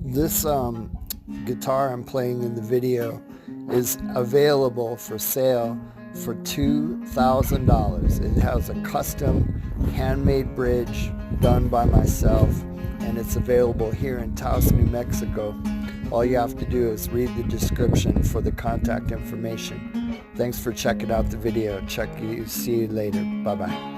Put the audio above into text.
This guitar I'm playing in the video is available for sale for $2,000. It has a custom handmade bridge done by myself, and it's available here in Taos, New Mexico. All you have to do is read the description for the contact information. Thanks for checking out the video. See you later. Bye-bye.